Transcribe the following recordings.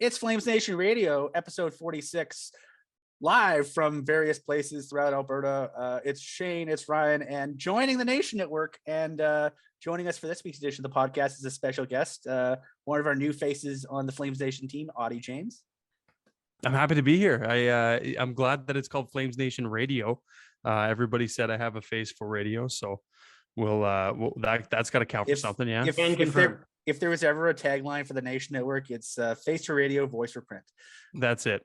It's Flames Nation Radio, episode 46, live from various places throughout Alberta. It's Shane, it's Ryan, and joining the Nation Network and joining us for this week's edition of the podcast is a special guest, one of our new faces on the Flames Nation team, Auddie James. I'm happy to be here. I'm glad that it's called Flames Nation Radio. Everybody said I have a face for radio, so that's got to count for something. Yeah. If there was ever a tagline for the Nation Network, it's face for radio, voice for print. That's it.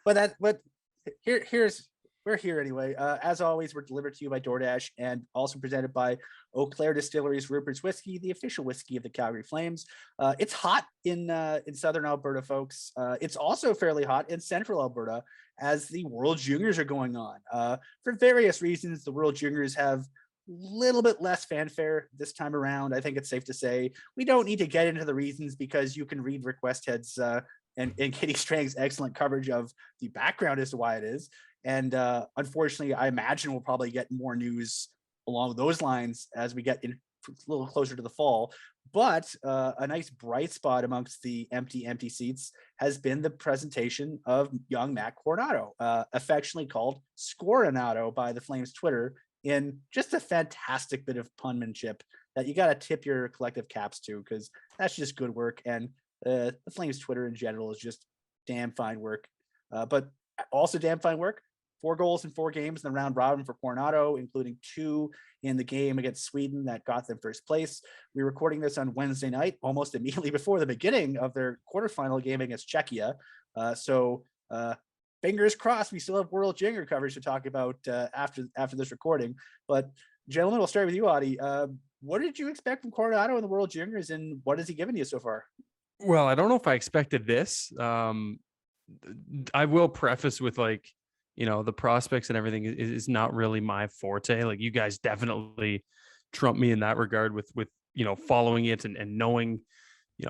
But we're here anyway. As always, we're delivered to you by DoorDash and also presented by Eau Claire Distillery's Rupert's Whiskey, the official whiskey of the Calgary Flames. It's hot in southern Alberta, folks. It's also fairly hot in central Alberta as the World Juniors are going on. For various reasons, the World Juniors have little bit less fanfare this time around. I think it's safe to say we don't need to get into the reasons because you can read Rick Westhead's and Katie Strang's excellent coverage of the background as to why it is. And unfortunately, I imagine we'll probably get more news along those lines as we get in a little closer to the fall. But a nice bright spot amongst the empty seats has been the presentation of young Matt Coronato, affectionately called Scorenato by the Flames Twitter, in just a fantastic bit of punmanship that you got to tip your collective caps to, because that's just good work. And the Flames Twitter in general is just damn fine work. But also damn fine work. 4 goals in 4 games in the round robin for Coronato, including 2 in the game against Sweden that got them first place. We're recording this on Wednesday night, almost immediately before the beginning of their quarterfinal game against Czechia. So fingers crossed, we still have World Junior coverage to talk about after this recording. But gentlemen, we'll start with you, Auddie. What did you expect from Coronato in the World Juniors, and what has he given you so far? Well, I don't know if I expected this. I will preface with the prospects and everything is not really my forte. Like, you guys definitely trump me in that regard with following it and knowing,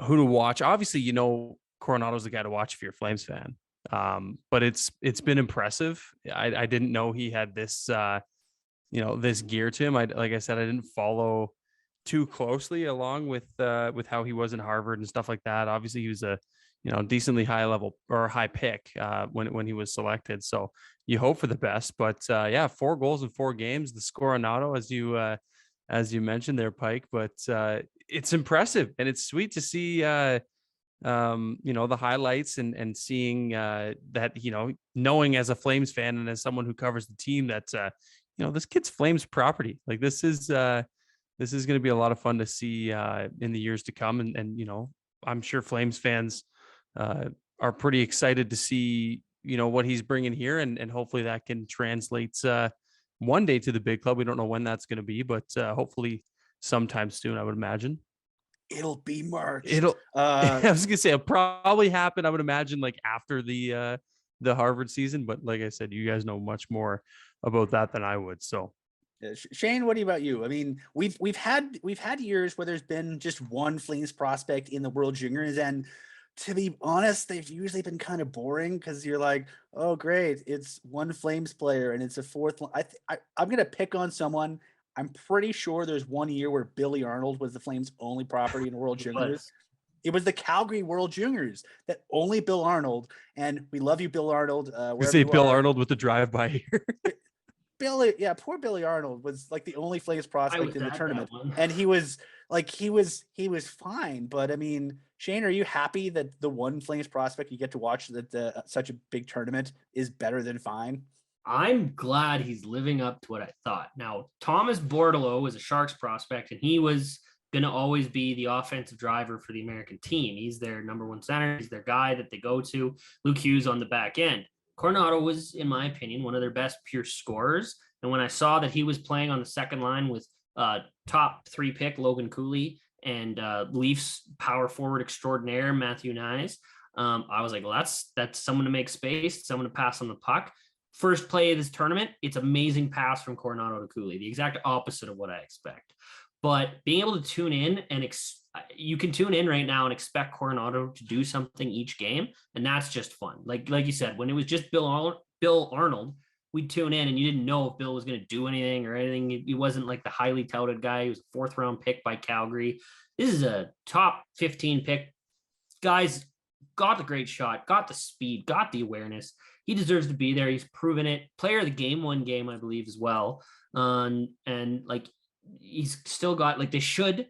who to watch. Obviously, Coronato's the guy to watch if you're a Flames fan. But it's been impressive. I didn't know he had this, this gear to him. Like I said, I didn't follow too closely along with how he was in Harvard and stuff like that. Obviously, he was a decently high level or high pick when he was selected. So you hope for the best. But 4 goals in 4 games. The Scorenato, as you mentioned there, Pike. But it's impressive, and it's sweet to see. The highlights and seeing that, knowing as a Flames fan and as someone who covers the team that, this kid's Flames property. Like, this is going to be a lot of fun to see in the years to come. And I'm sure Flames fans are pretty excited to see, what he's bringing here, and hopefully that can translate one day to the big club. We don't know when that's going to be, but hopefully sometime soon, I would imagine. It'll be March. I was gonna say it'll probably happen, I would imagine, after the Harvard season. But like I said, you guys know much more about that than I would. So, Shane, what about you? I mean, we've had years where there's been just one Flames prospect in the World Juniors, and to be honest, they've usually been kind of boring because you're like, oh great, it's one Flames player and it's a fourth. I'm gonna pick on someone. I'm pretty sure there's one year where Billy Arnold was the Flames' only property in the World Juniors. It was the Calgary World Juniors that only Bill Arnold, and we love you, Bill Arnold. You say Bill Arnold with the drive-by here. Poor Billy Arnold was like the only Flames prospect in the tournament, and he was fine. But I mean, Shane, are you happy that the one Flames prospect you get to watch that such a big tournament is better than fine? I'm glad he's living up to what I thought. Now, Thomas Bordeleau was a Sharks prospect, and he was going to always be the offensive driver for the American team. He's their number 1 center. He's their guy that they go to. Luke Hughes on the back end. Coronato was, in my opinion, one of their best pure scorers. And when I saw that he was playing on the second line with top 3 pick Logan Cooley and Leafs power forward extraordinaire Matthew Nyes, I was like, well, that's someone to make space, someone to pass on the puck. First play of this tournament, it's amazing pass from Coronato to Cooley, the exact opposite of what I expect. But being able to tune in and you can tune in right now and expect Coronato to do something each game, and that's just fun. Like you said, when it was just Bill Arnold, we'd tune in and you didn't know if Bill was going to do anything or anything. He wasn't like the highly touted guy. He was a 4th round pick by Calgary. This is a top 15 pick. Guy's got the great shot, got the speed, got the awareness. He deserves to be there. He's proven it. Player of the game, one game, I believe, as well. And like, he's still got, like, they should,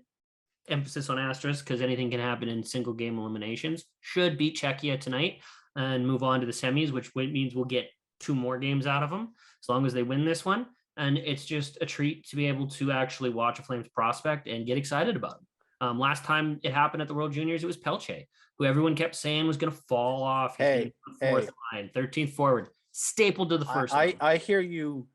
emphasis on asterisk, because anything can happen in single game eliminations, should beat Czechia tonight and move on to the semis, which means we'll get 2 more games out of them as long as they win this one. And it's just a treat to be able to actually watch a Flames prospect and get excited about him. Last time it happened at the World Juniors, it was Pelche, who everyone kept saying was going to fall off. Hey, fourth line, 13th forward, stapled to the first line. I hear you,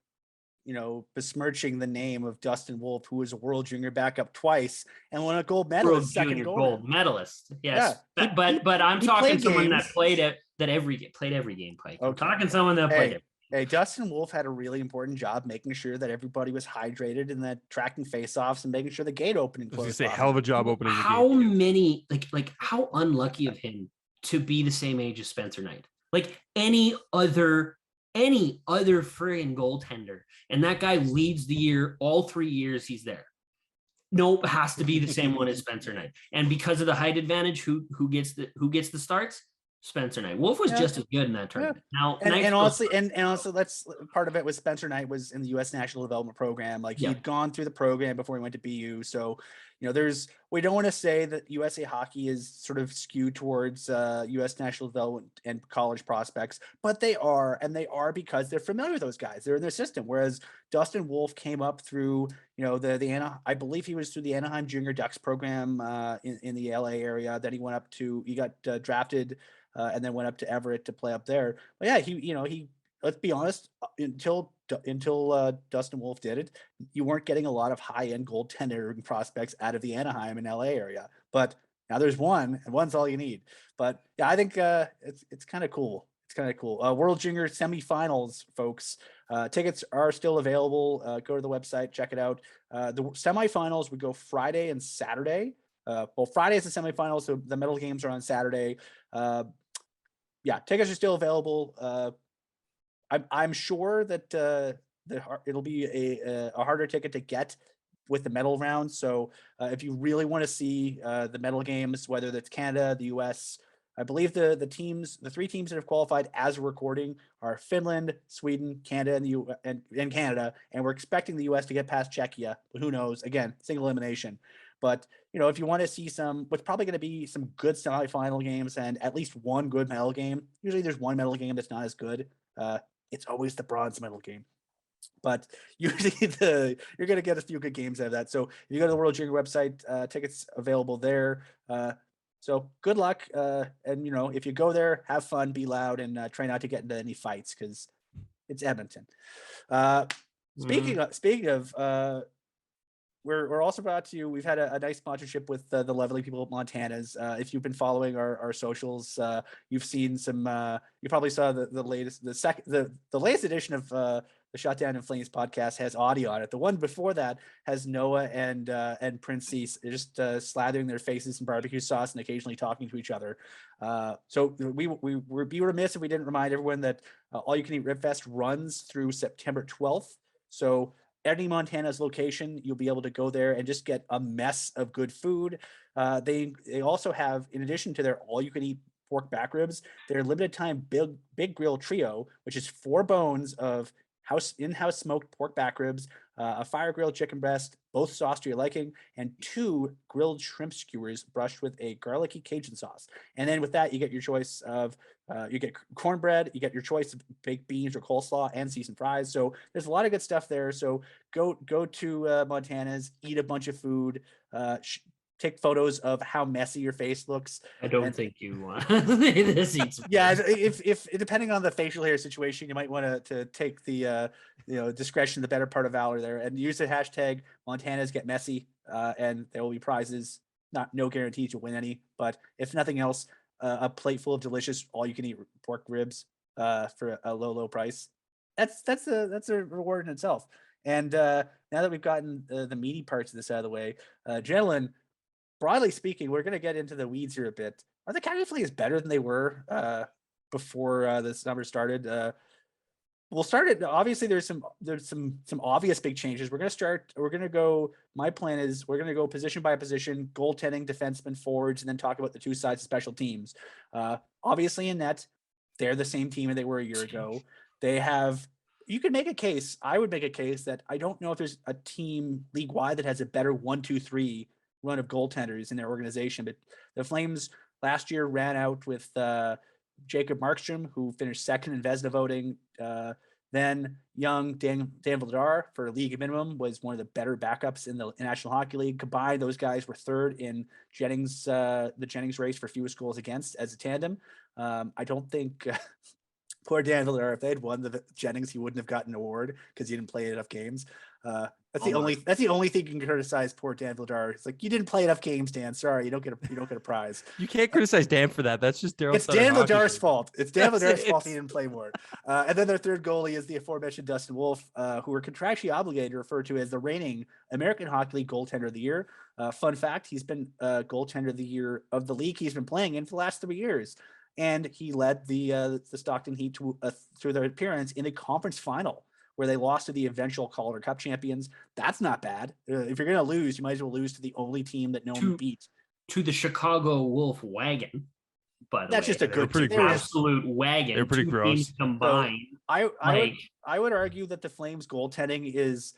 besmirching the name of Dustin Wolf, who was a World Junior backup twice and won a gold medalist, World Junior gold medalist. Yes, yeah, but I'm talking someone games. that played every game, Pike. Okay. I'm talking someone that played it. Hey, Dustin Wolf had a really important job making sure that everybody was hydrated and that tracking faceoffs and making sure the gate opening closed. I was gonna say, hell of a job opening the gate. How many, like how unlucky of him to be the same age as Spencer Knight. Like any other friggin' goaltender, and that guy leads the year all 3 years he's there. Nope, has to be the same one as Spencer Knight. And because of the height advantage, who gets the starts? Spencer Knight. Wolf was just as good in that tournament. Now, and honestly, that's part of it was Spencer Knight was in the U.S. National Development Program. Like he'd gone through the program before he went to BU. So, we don't want to say that USA Hockey is sort of skewed towards U.S. National Development and college prospects, but they are because they're familiar with those guys. They're in their system. Whereas Dustin Wolf came up through, I believe he was through the Anaheim Junior Ducks program in the LA area. Then he got drafted. And then went up to Everett to play up there. But yeah, he let's be honest, until Dustin Wolf did it, you weren't getting a lot of high-end goaltender prospects out of the Anaheim and LA area. But now there's one, and one's all you need. But yeah, I think it's kind of cool. It's kind of cool. World Junior semifinals, folks. Tickets are still available. Go to the website, check it out. The semifinals would go Friday and Saturday. Friday is the semifinals, so the medal games are on Saturday. Tickets are still available. I'm sure that it'll be a harder ticket to get with the medal round. So if you really want to see the medal games, whether that's Canada, the US, I believe the 3 teams that have qualified as a recording are Finland, Sweden, Canada, and Canada, and we're expecting the US to get past Czechia, but who knows? Again, single elimination. But if you want to see what's probably going to be some good semifinal games and at least one good medal game, usually there's one medal game that's not as good. It's always the bronze medal game. But usually you're going to get a few good games out of that. So if you go to the World Junior website, tickets available there. So good luck. And if you go there, have fun, be loud, and try not to get into any fights because it's Edmonton. Speaking of. We're also brought to you. We've had a nice sponsorship with the lovely people at Montana's. If you've been following our socials, you've seen some. You probably saw the latest, the latest edition of the Shutdown in Flames podcast has Auddie on it. The one before that has Noah and Princey just slathering their faces in barbecue sauce and occasionally talking to each other. So we would be remiss if we didn't remind everyone that All You Can Eat Rib Fest runs through September 12th. So any Montana's location, you'll be able to go there and just get a mess of good food. They also have, in addition to their all-you-can-eat pork back ribs, their limited-time big grill trio, which is 4 bones of in-house smoked pork back ribs, a fire-grilled chicken breast, both sauced to your liking, and 2 grilled shrimp skewers brushed with a garlicky Cajun sauce. And then with that, you get your choice of you get cornbread, you get your choice of baked beans or coleslaw, and seasoned fries. So there's a lot of good stuff there. So go to Montana's, eat a bunch of food, take photos of how messy your face looks. I don't think you want this. Yeah, if depending on the facial hair situation, you might want to take the discretion, the better part of valor there, and use the hashtag Montana's Get Messy, and there will be prizes. No guarantee to win any, but if nothing else, a plate full of delicious all-you-can-eat pork ribs for a low price. That's a reward in itself. And now that we've gotten the meaty parts of this out of the way, gentlemen, broadly speaking, we're going to get into the weeds here a bit. Are the Calgary Flames better than they were before this number started? We'll start it. Obviously, there's some obvious big changes. We're going to go. My plan is we're going to go position by position, goaltending, defensemen, forwards, and then talk about the 2 sides of special teams. obviously in net, they're the same team that they were a year ago. They have, you could make a case, I would make a case that I don't know if there's a team league-wide that has a better 1-2-3 run of goaltenders in their organization, but the Flames last year ran out with Jacob Markstrom, who finished second in Vezina voting. Then young Dan Vladar for league minimum was one of the better backups in the National Hockey League. Combined, those guys were third in Jennings, the Jennings race for fewest goals against as a tandem. I don't think poor Dan Vladar, if they had won the Jennings, he wouldn't have gotten an award because he didn't play enough games. That's the only thing you can criticize poor Dan Vladar. It's like, you didn't play enough games, Dan. Sorry, you don't get a prize. You can't criticize Dan for that. That's just Daryl. It's Dan Vladar's fault. It's Dan Vladar's fault he didn't play more. And then their third goalie is the aforementioned Dustin Wolf, who are contractually obligated to refer to as the reigning American Hockey League goaltender of the year. Fun fact: he's been goaltender of the year of the league he's been playing in for the last 3 years, and he led the Stockton Heat through their appearance in the conference final, where they lost to the eventual Calder Cup champions. That's not bad. If you're going to lose, you might as well lose to the only team that no one beat. To the Chicago Wolf wagon, by the way. That's just a good team. Absolute wagon. They're pretty gross. Combined. So I would argue that the Flames goaltending is,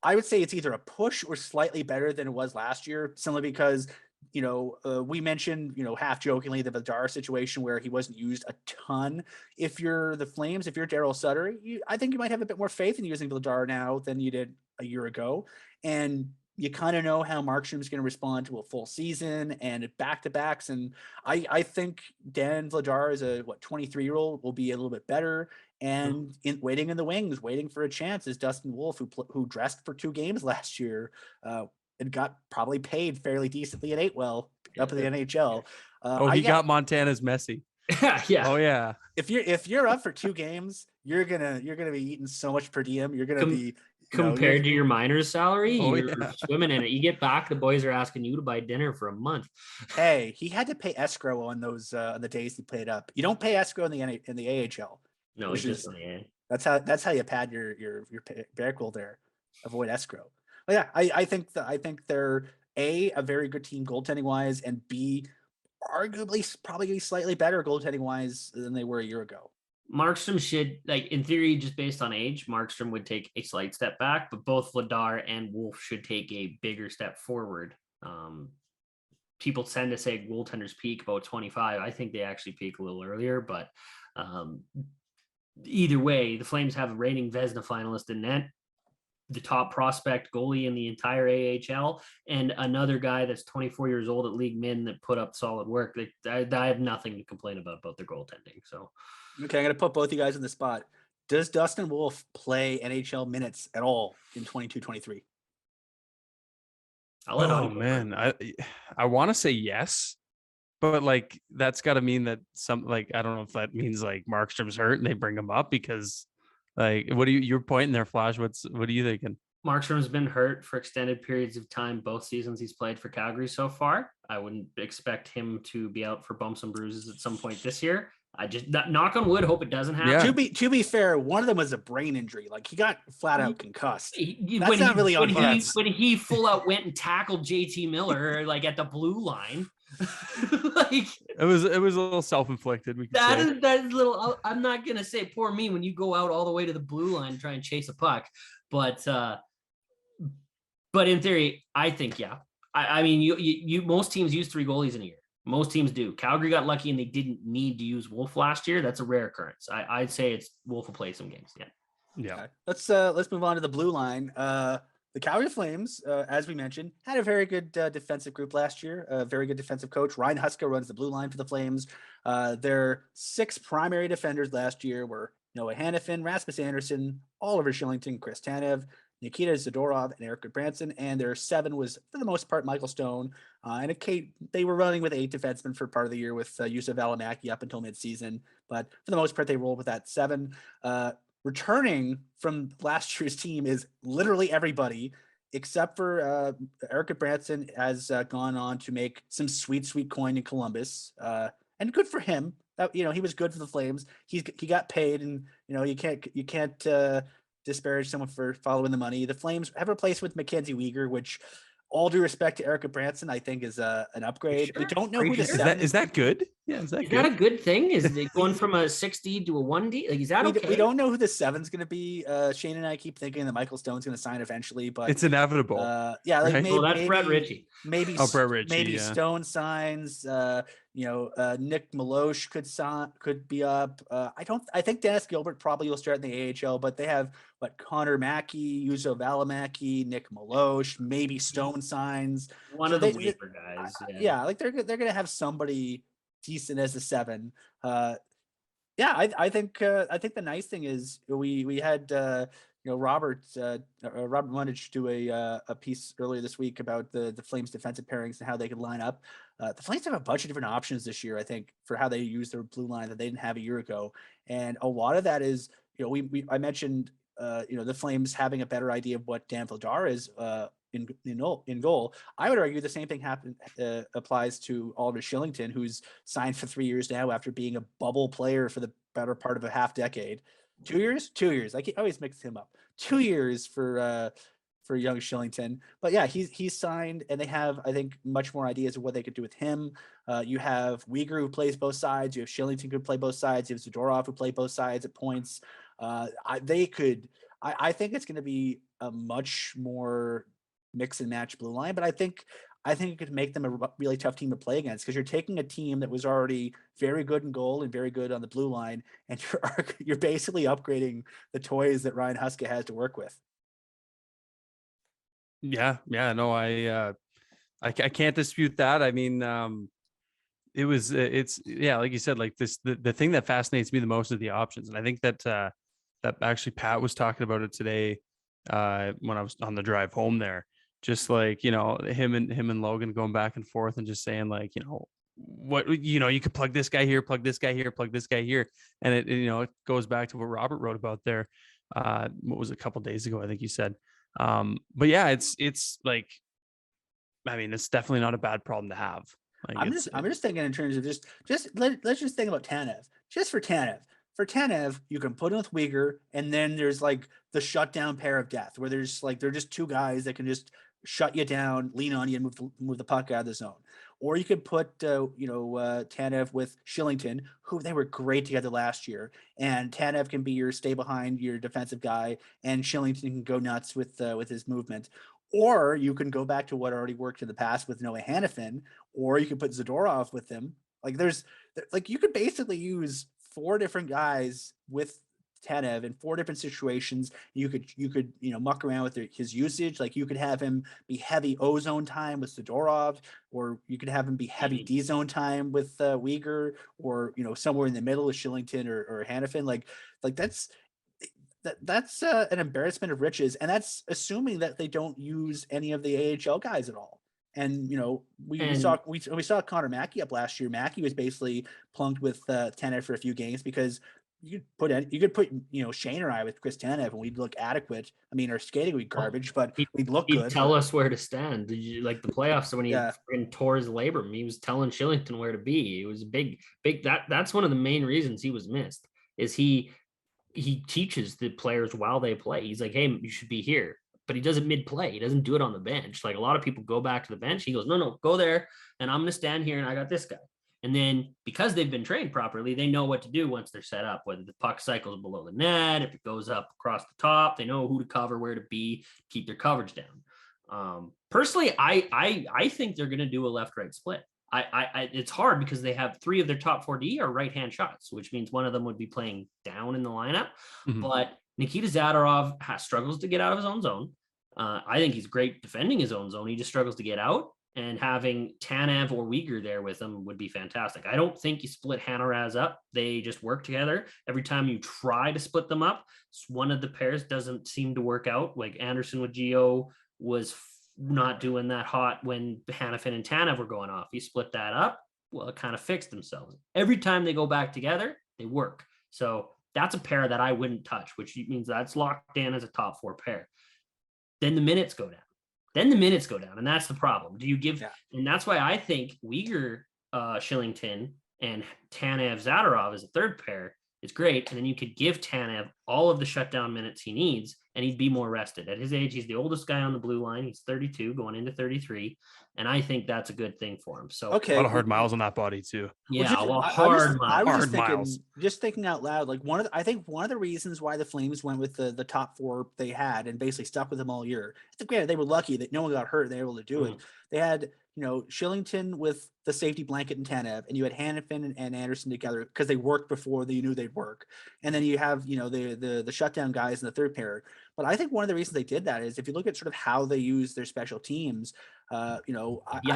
I would say it's either a push or slightly better than it was last year, simply because we mentioned, half jokingly, the Vladar situation where he wasn't used a ton. If you're the Flames, if you're Daryl Sutter, I think you might have a bit more faith in using Vladar now than you did a year ago. And you kind of know how Markstrom's going to respond to a full season and back-to-backs. And I think Dan Vladar, as a 23-year-old, will be a little bit better. And waiting in the wings, waiting for a chance, is Dustin Wolf, who dressed for 2 games last year, and got probably paid fairly decently at 8-well up in the NHL. He got Montana's Messi. Yeah. Oh yeah. If you're up for 2 games, you're gonna be eating so much per diem. You're gonna be compared to your minor's salary. You're swimming in it. You get back, the boys are asking you to buy dinner for a month. Hey, he had to pay escrow on those on the days he played up. You don't pay escrow in the AHL. No, it's just on the A. That's how you pad your bankroll there. Avoid escrow. But yeah, I think they're a very good team goaltending wise, and B, arguably probably slightly better goaltending wise than they were a year ago. Markstrom should, in theory, just based on age, Markstrom would take a slight step back, but both Vladar and Wolf should take a bigger step forward. People tend to say goaltenders peak about 25. I think they actually peak a little earlier, but either way, the Flames have a reigning Vezina finalist in net, the top prospect goalie in the entire AHL, and another guy that's 24 years old at league min that put up solid work. I have nothing to complain about their goaltending. So, okay, I'm going to put both you guys in the spot. Does Dustin Wolf play NHL minutes at all in 22-23? Oh man, I want to say yes, but that's got to mean that I don't know if that means Markstrom's hurt and they bring him up, because what you're pointing there, Flash? What are you thinking? Markstrom's been hurt for extended periods of time both seasons he's played for Calgary so far. I wouldn't expect him to be out for bumps and bruises at some point this year. I just knock on wood, hope it doesn't happen. Yeah. To be fair, one of them was a brain injury. He got flat out concussed. That's not really on him. When he full out went and tackled JT Miller at the blue line. It was a little self-inflicted. That is little. I'm not gonna say poor me when you go out all the way to the blue line and try and chase a puck, but in theory, I think yeah. I mean, you most teams use 3 goalies in a year. Most teams do. Calgary got lucky and they didn't need to use Wolf last year. That's a rare occurrence. I'd say it's Wolf will play some games. Yeah. Okay. Let's move on to the blue line. The Calgary Flames, as we mentioned, had a very good defensive group last year. A very good defensive coach. Ryan Huska runs the blue line for the Flames. Their 6 primary defenders last year were Noah Hannafin, Rasmus Anderson, Oliver Shillington, Chris Tanev, Nikita Zadorov, and Eric Goodbranson. And their 7 was, for the most part, Michael Stone. They were running with 8 defensemen for part of the year with Yusuf Valimaki up until midseason. But for the most part, they rolled with that 7. Returning from last year's team is literally everybody except for Eric Goodbranson has gone on to make some sweet coin in Columbus. And good for him. He was good for the Flames. He got paid, and you can't disparage someone for following the money. The Flames have replaced with Mackenzie Weegar, which, all due respect to Eric Branson, I think is an upgrade. Sure. We don't know who the 7 is that good? Yeah, is that Is good? that a good thing? Is it going from a 6D to a 1D? Like, is that okay? We don't know who the 7's going to be. Shane and I keep thinking that Michael Stone's going to sign eventually, but It's inevitable. yeah, like right? Well, that's Brett Ritchie. maybe Oh, Brett Ritchie, maybe yeah. Stone signs. Nick Malosh could be up. I think Dennis Gilbert probably will start in the AHL, but they have Connor Mackey, Juuso Välimäki, Nick Malosh, maybe Stone signs. One So of the they, waiver guys. yeah, like they're gonna have somebody decent as a 7. Yeah, I think the nice thing is we had Robert Mundich do a piece earlier this week about the Flames defensive pairings and how they could line up. The Flames have a bunch of different options this year, I think, for how they use their blue line that they didn't have a year ago, and a lot of that is I mentioned the Flames having a better idea of what Dan Vladar is in goal. I would argue the same thing applies to Oliver Shillington, who's signed for 3 years now after being a bubble player for the better part of a half decade. 2 years? 2 years. I always mix him up. 2 years for young Shillington. But yeah, he's signed, and they have, I think, much more ideas of what they could do with him. You have Uyghur, who plays both sides. You have Shillington, who could play both sides. You have Zadorov, who play both sides at points. I think it's going to be a much more mix and match blue line, but I think it could make them a really tough team to play against, because you're taking a team that was already very good in goal and very good on the blue line, and you're basically upgrading the toys that Ryan Huska has to work with. Yeah, no, I can't dispute that. I mean, it's like you said, like the thing that fascinates me the most is the options, and I think that actually Pat was talking about it today when I was on the drive home there. Just like, him and Logan going back and forth and just saying, like, what, you could plug this guy here, plug this guy here, plug this guy here. And it goes back to what Robert wrote about there. What was it, a couple of days ago, I think you said. But yeah, it's like, I mean, it's definitely not a bad problem to have. Like, I'm just thinking in terms of let's just think about Tanev. Just for Tanev. For Tanev, you can put him with Uyghur, and then there's like the shutdown pair of death, where they're just two guys that can just shut you down, lean on you, and move the puck out of the zone. Or you could put Tanev with Shillington, who they were great together last year, and Tanev can be your stay behind, your defensive guy, and Shillington can go nuts with his movement. Or you can go back to what already worked in the past with Noah Hannafin, or you could put Zadorov with him. Like you could basically use 4 different guys with Tanev in 4 different situations. You could muck around with his usage. Like you could have him be heavy O-zone time with Zadorov, or you could have him be heavy D-zone time with Uyghur, or somewhere in the middle with Shillington or Hannafin. Like that's an embarrassment of riches, and that's assuming that they don't use any of the AHL guys at all. And we saw Connor Mackey up last year. Mackey was basically plunked with Tanev for a few games, because you could put Shane or I with Chris Tanev, and we'd look adequate. I mean, our skating would be garbage, but we'd look good. He'd tell us where to stand. Did you like the playoffs when he tore his labrum? He was telling Shillington where to be. It was big. That's one of the main reasons he was missed. Is he teaches the players while they play. He's like, hey, you should be here. But he does it mid-play. He doesn't do it on the bench. Like a lot of people go back to the bench. He goes, no, go there, and I'm going to stand here, and I got this guy. And then because they've been trained properly, they know what to do once they're set up, whether the puck cycles below the net, if it goes up across the top, they know who to cover, where to be, keep their coverage down. Personally, I think they're going to do a left-right split. It's hard because they have 3 of their top 4D are right-hand shots, which means one of them would be playing down in the lineup. Mm-hmm. But Nikita Zadorov struggles to get out of his own zone. I think he's great defending his own zone. He just struggles to get out. And having Tanev or Uyghur there with him would be fantastic. I don't think you split Hanaraz up. They just work together. Every time you try to split them up, one of the pairs doesn't seem to work out. Like Anderson with Gio was not doing that hot when Hannafin and Tanev were going off. You split that up, well, it kind of fixed themselves. Every time they go back together, they work. So that's a pair that I wouldn't touch, which means that's locked in as a top 4 pair. Then the minutes go down. And that's the problem. Do you give, and that's why I think Uyghur, Shillington, and Tanev Zadorov as a third pair It's great. And then you could give Tanev all of the shutdown minutes he needs, and he'd be more rested. At his age, he's the oldest guy on the blue line. He's 32, going into 33. And I think that's a good thing for him. So a lot of hard miles on that body too. yeah, I was Hard just thinking, miles. just thinking out loud, like I think one of the reasons why the Flames went with the top 4 they had and basically stuck with them all year. I think they were lucky that no one got hurt and they were able to do it. They had, Shillington with the safety blanket and Tanev, and you had Hanifin and Anderson together because they worked before you knew they'd work. And then you have, the shutdown guys in the third pair. But I think one of the reasons they did that is if you look at sort of how they use their special teams, I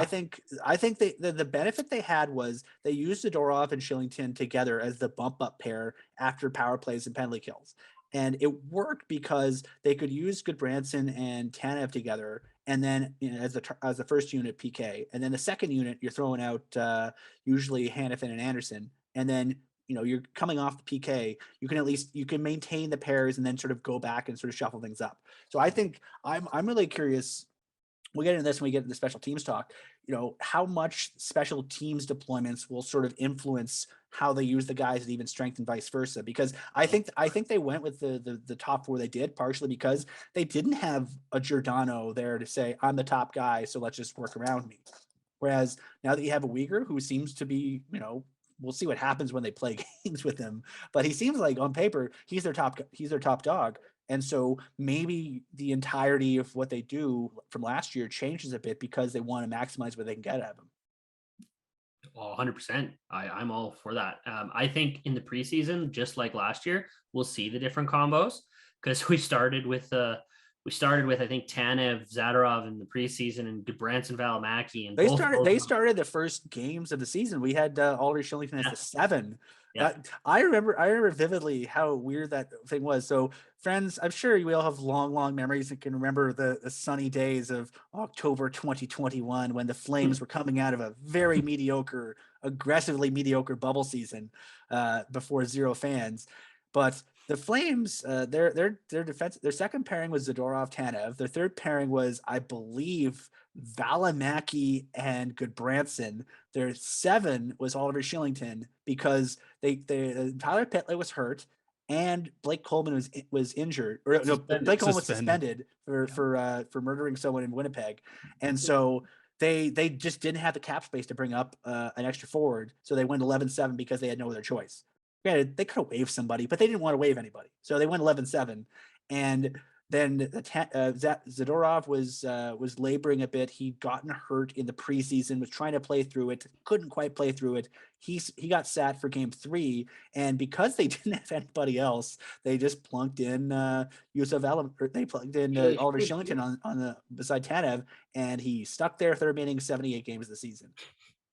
think the benefit they had was they used Zadorov and Shillington together as the bump up pair after power plays and penalty kills. And it worked because they could use Goodbranson and Tanev together, and then as the first unit PK, and then the second unit you're throwing out usually Hanifin and Anderson, and then you're coming off the PK. You can maintain the pairs and then sort of go back and sort of shuffle things up. So I think I'm really curious. We'll get into this when we get into the special teams talk, how much special teams deployments will sort of influence how they use the guys at even strength and vice versa. Because I think they went with the top 4 they did, partially because they didn't have a Giordano there to say, I'm the top guy, so let's just work around me. Whereas now that you have a Uyghur who seems to be, we'll see what happens when they play games with him, but he seems like on paper, he's their top dog. And so maybe the entirety of what they do from last year changes a bit because they want to maximize what they can get out of them. Oh, 100%. I'm all for that. I think in the preseason, just like last year, we'll see the different combos because we started with I think Tanev, Zadorov in the preseason, and Goodbranson, Valimaki, and they started the first games of the season. We had Auddie Shillington as the 7. Yeah. I remember vividly how weird that thing was. So, friends, I'm sure we all have long memories and can remember the sunny days of October 2021 when the Flames were coming out of a very aggressively mediocre bubble season before zero fans. But the Flames, their defense, their second pairing was Zadorov, Tanev. Their third pairing was, I believe, Valimaki and Goodbranson. Their 7 was Oliver Shillington because Tyler Pitlick was hurt and Blake Coleman was injured. Blake Coleman was suspended for murdering someone in Winnipeg, and so they just didn't have the cap space to bring up an extra forward. So they went 11-7 because they had no other choice. Granted, they could have waived somebody, but they didn't want to waive anybody. So they went 11-7. And then Zadorov was laboring a bit. He'd gotten hurt in the preseason, was trying to play through it, couldn't quite play through it. He got sat for game 3. And because they didn't have anybody else, they just plunked in they plugged in Oliver Shillington on the beside Tanev, and he stuck there for the remaining 78 games of the season.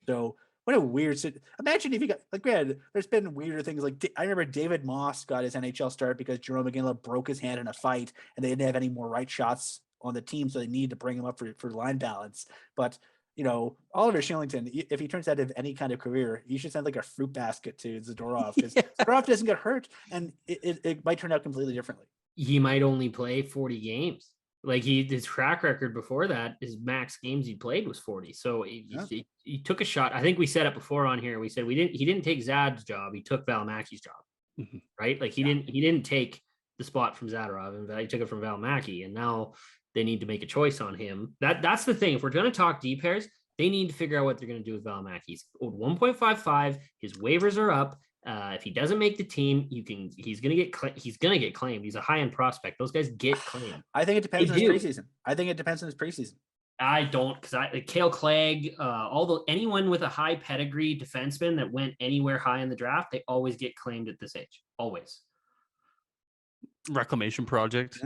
So what a weird imagine if you got granted, there's been weirder things I remember David Moss got his NHL start because Jerome McGinley broke his hand in a fight and they didn't have any more right shots on the team, so they needed to bring him up for line balance. But Oliver Shillington, if he turns out to have any kind of career, you should send like a fruit basket to Zadorov because Zadorov doesn't get hurt and it might turn out completely differently. He might only play 40 games. Like his track record before that, his max games he played was 40. So he took a shot. I think we said it before on here. We said he didn't take Zad's job. He took Valimaki's job, right? Like he didn't take the spot from Zadorov, and he took it from Valimaki. And now they need to make a choice on him. That's the thing. If we're going to talk D pairs, they need to figure out what they're going to do with Valimaki. He's owed 1.55. His waivers are up. If he doesn't make the team, he's gonna get claimed. He's a high-end prospect. Those guys get claimed. I think it depends on his preseason. I don't, because Cale Clegg, anyone with a high pedigree defenseman that went anywhere high in the draft, they always get claimed at this age. Always. Reclamation project.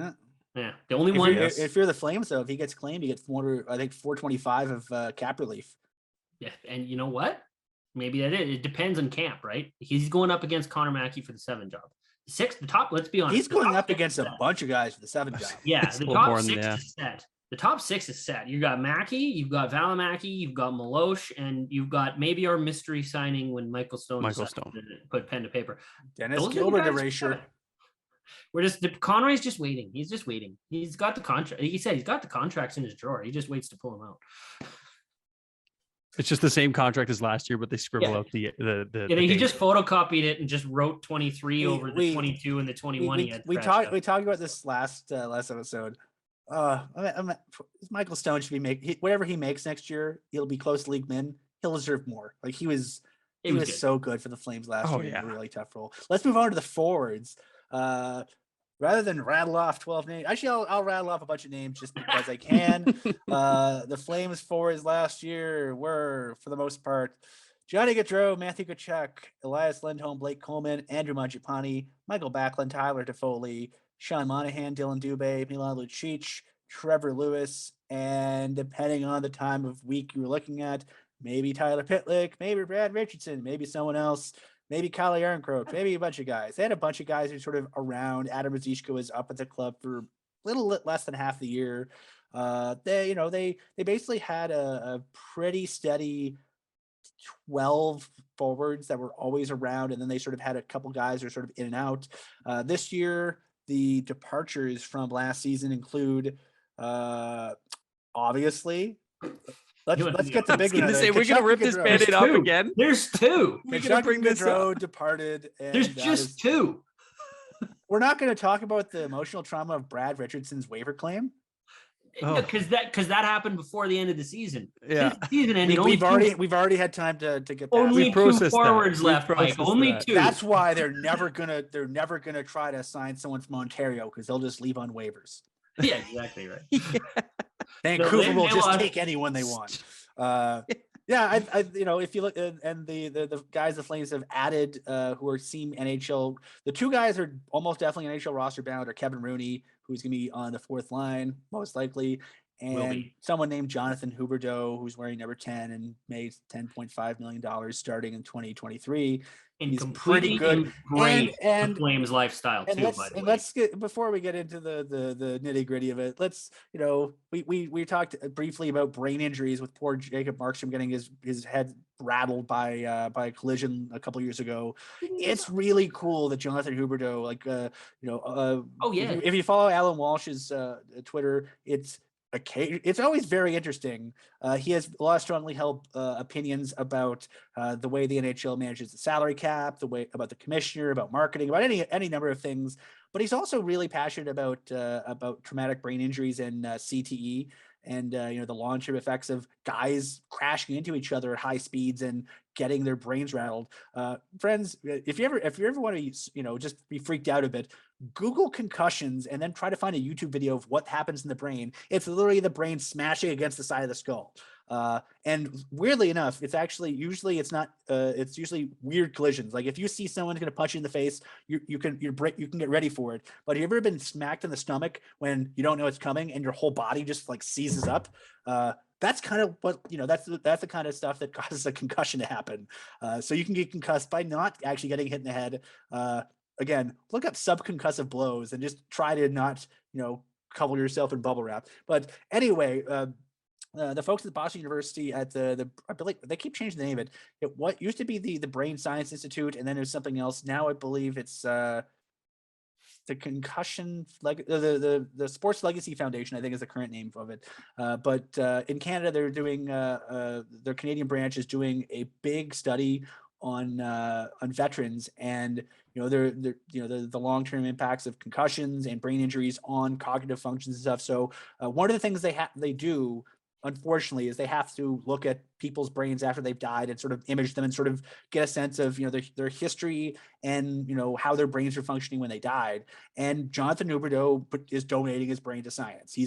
Yeah. The only one. If you're the Flames, though, if he gets claimed, you get 425 of cap relief. Yeah, and you know what? Maybe that is. It depends on camp, right? He's going up against Connor Mackey for the 7 job. The top, let's be honest. He's going up against a bunch of guys for the 7 job. Yeah, the top 6 is set. The top 6 is set. You got Mackey, you've got Valimaki, you've got Milosh, and you've got maybe our mystery signing when Michael Stone put pen to paper. Dennis Gilbert erasure. Conroy's just waiting. He's just waiting. He's got the contract. He said he's got the contracts in his drawer. He just waits to pull them out. It's just the same contract as last year, but they scribble Yeah. out the He date. just photocopied it and just wrote 23 over the we- 22 and the 21. We talked about this last episode. Michael Stone should be whatever he makes next year. He'll be close to league min. He'll deserve more. Like he was good. So good for the Flames last year. Yeah. In a really tough role. Let's move on to the forwards. Rather than rattle off 12 names, actually I'll rattle off a bunch of names just because I can. The Flames forwards last year were, for the most part, Johnny Gaudreau, Matthew Tkachuk, Elias Lindholm, Blake Coleman, Andrew Mangiapane, Michael Backlund, Tyler Toffoli, Sean Monahan, Dylan Dubé, Milan Lucic, Trevor Lewis, and depending on the time of week you were looking at, maybe Tyler Pitlick, maybe Brad Richardson, maybe someone else, maybe Kyle Ehrencroft, maybe a bunch of guys. They had a bunch of guys who sort of around. Adam Ruzicka was up at the club for a little less than half the year. They basically had a pretty steady 12 forwards that were always around, and then they sort of had a couple guys who are sort of in and out. This year, the departures from last season include, obviously, let's get the big one. We're gonna rip this Band-Aid off again. There's two. We're gonna bring this up. Departed. And there's just two. We're not going to talk about the emotional trauma of Brad Richardson's waiver claim. Because that happened before the end of the season. Yeah, season ended. We've already had time to get that. Only two forwards left, Mike. Only two. That's why they're never gonna try to sign someone from Ontario because they'll just leave on waivers. Yeah, exactly right. Vancouver will just take anyone they want. Yeah, if you look and the guys the Flames have added who are seem NHL, the two guys are almost definitely NHL roster bound are Kevin Rooney, who's going to be on the fourth line most likely, and someone named Jonathan Huberdeau, who's wearing number 10 and made $10.5 million starting in 2023. And he's pretty good. And the Flames lifestyle too. Let's get, before we get into the nitty gritty of it, let's, we talked briefly about brain injuries with poor Jacob Markstrom getting his head rattled by a collision a couple years ago. It's really cool that Jonathan Huberdeau, if you follow Alan Walsh's Twitter, it's always very interesting. He has a lot of strongly held opinions about the way the NHL manages the salary cap, the way about the commissioner, about marketing, about any number of things. But he's also really passionate about traumatic brain injuries and CTE, and the long-term effects of guys crashing into each other at high speeds and getting their brains rattled. Friends, if you ever want to just be freaked out a bit, Google concussions and then try to find a YouTube video of what happens in the brain. It's literally the brain smashing against the side of the skull. And weirdly enough, it's usually weird collisions. Like if you see someone's going to punch you in the face, you can get ready for it. But have you ever been smacked in the stomach when you don't know it's coming and your whole body just like seizes up? That's kind of what, that's the kind of stuff that causes a concussion to happen. So you can get concussed by not actually getting hit in the head. Again, look up subconcussive blows and just try to not, cover yourself in bubble wrap. But anyway, the folks at Boston University at I believe they keep changing the name of it. What used to be the Brain Science Institute, and then there's something else. Now I believe it's the concussion the Sports Legacy Foundation, I think is the current name of it. But in Canada, they're doing their Canadian branch is doing a big study on veterans and the long-term impacts of concussions and brain injuries on cognitive functions and stuff. So one of the things they do, unfortunately, is they have to look at people's brains after they've died and sort of image them and sort of get a sense of their history and how their brains are functioning when they died. And Jonathan Huberdeau is donating his brain to science.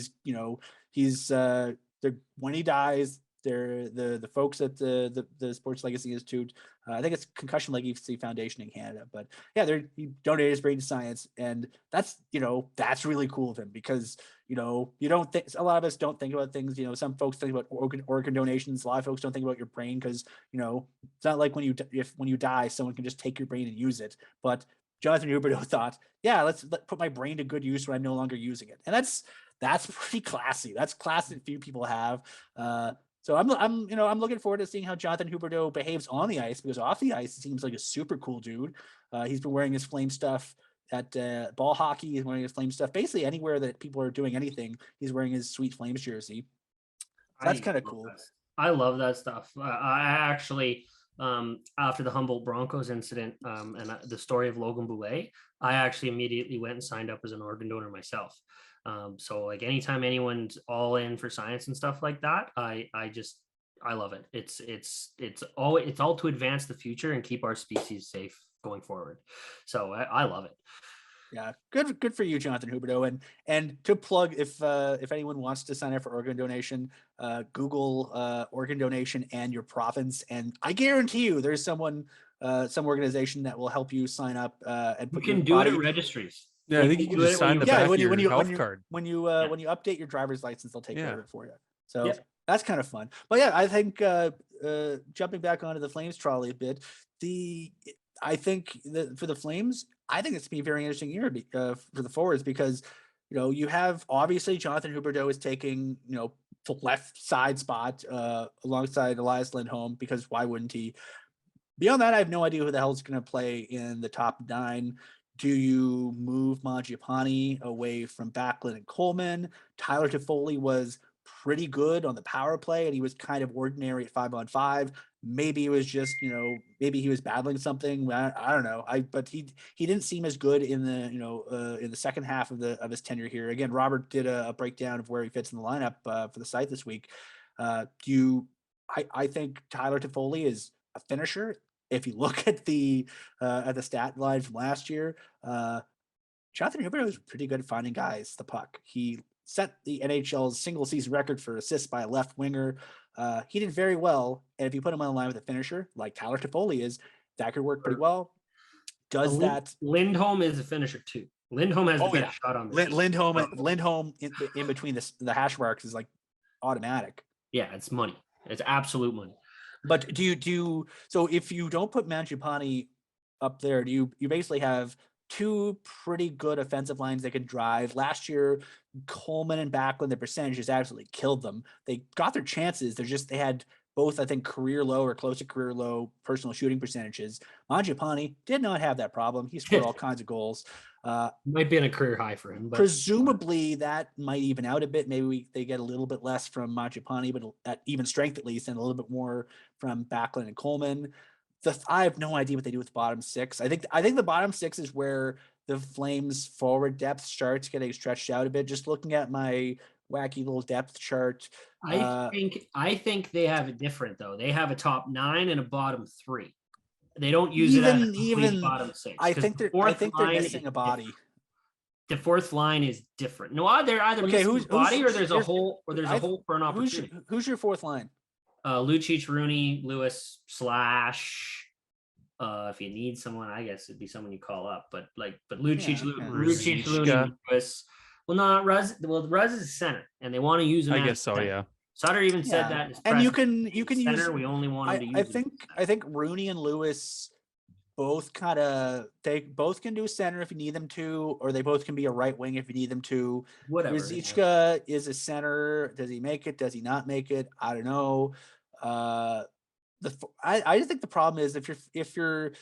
When he dies, they're the folks at the Sports Legacy Institute. I think it's Concussion Legacy Foundation in Canada, but yeah, he donated his brain to science, and that's really cool of him because you don't think, a lot of us don't think about things. Some folks think about organ donations. A lot of folks don't think about your brain because it's not like when you die, someone can just take your brain and use it. But Jonathan Huberdeau thought, yeah, let's put my brain to good use when I'm no longer using it, and that's pretty classy. That's classy that few people have. So I'm looking forward to seeing how Jonathan Huberdeau behaves on the ice, because off the ice, he seems like a super cool dude. He's been wearing his Flame stuff at ball hockey. He's wearing his Flame stuff basically anywhere that people are doing anything. He's wearing his sweet Flames jersey. So that's kind of cool. I love that stuff. I actually, after the Humboldt Broncos incident and the story of Logan Boulet, I actually immediately went and signed up as an organ donor myself. So like anytime anyone's all in for science and stuff like that, I love it. It's all to advance the future and keep our species safe going forward. So I love it. Yeah, good for you, Jonathan Huberdeau. And to plug, if anyone wants to sign up for organ donation, Google organ donation and your province, and I guarantee you, there's some organization that will help you sign up and You put your can do body. it at registries. Yeah, I think you can just sign the back of your health card. When you update your driver's license, they'll take care of it for you. So Yep. that's kind of fun. But yeah, I think jumping back onto the Flames trolley a bit, I think that for the Flames, I think it's gonna be a very interesting year for the forwards, because you have obviously Jonathan Huberdeau is taking the left side spot alongside Elias Lindholm, because why wouldn't he? Beyond that, I have no idea who the hell is going to play in the top 9. Do you move Mangiapane away from Backlund and Coleman? Tyler Toffoli was pretty good on the power play, and he was kind of ordinary at 5-on-5. Maybe it was just, maybe he was battling something. I don't know. But he didn't seem as good in the second half of his tenure here. Again, Robert did a breakdown of where he fits in the lineup for the site this week. I think Tyler Toffoli is a finisher. If you look at the stat line from last year, Jonathan Huberdeau was pretty good at finding guys the puck. He set the NHL's single season record for assists by a left winger. He did very well, and if you put him on the line with a finisher like Tyler Toffoli is, that could work pretty well. Lindholm is a finisher too. Lindholm has the better shot on the Lindholm in between the hash marks is like automatic. Yeah, it's money. It's absolute money. But do you so if you don't put Mangiapane up there, you basically have two pretty good offensive lines that can drive. Last year, Coleman and Backlund, the percentages absolutely killed them. They got their chances. They had both, I think, career low or close to career low personal shooting percentages. Mangiapane did not have that problem. He scored all kinds of goals. Might be in a career high for him. But presumably that might even out a bit. Maybe they get a little bit less from Mangiapane, but at even strength at least, and a little bit more from Backlund and Coleman. I have no idea what they do with the bottom 6. I think the bottom 6 is where the Flames forward depth starts getting stretched out a bit. Just looking at my wacky little depth chart. I think they have it different though. They have a top 9 and a bottom 3. They don't use it as a bottom 6. I think they're missing a body. The fourth line is different. No, they're either missing a body or there's a hole for an opportunity. Who's your fourth line? Lucic, Rooney, Lewis / if you need someone, I guess it'd be someone you call up. But Lucic, Lucic, Rooney, Lewis. Well, not Ruz. Well, Ruz is center, and they want to use him. I guess so. Yeah. Sutter even said that. In his and you can center, use. We only want him to use. I think Rooney and Lewis both they both can do center if you need them to, or they both can be a right wing if you need them to. Whatever. Ruzicka is a center. Does he make it? Does he not make it? I don't know. I just think the problem is if you're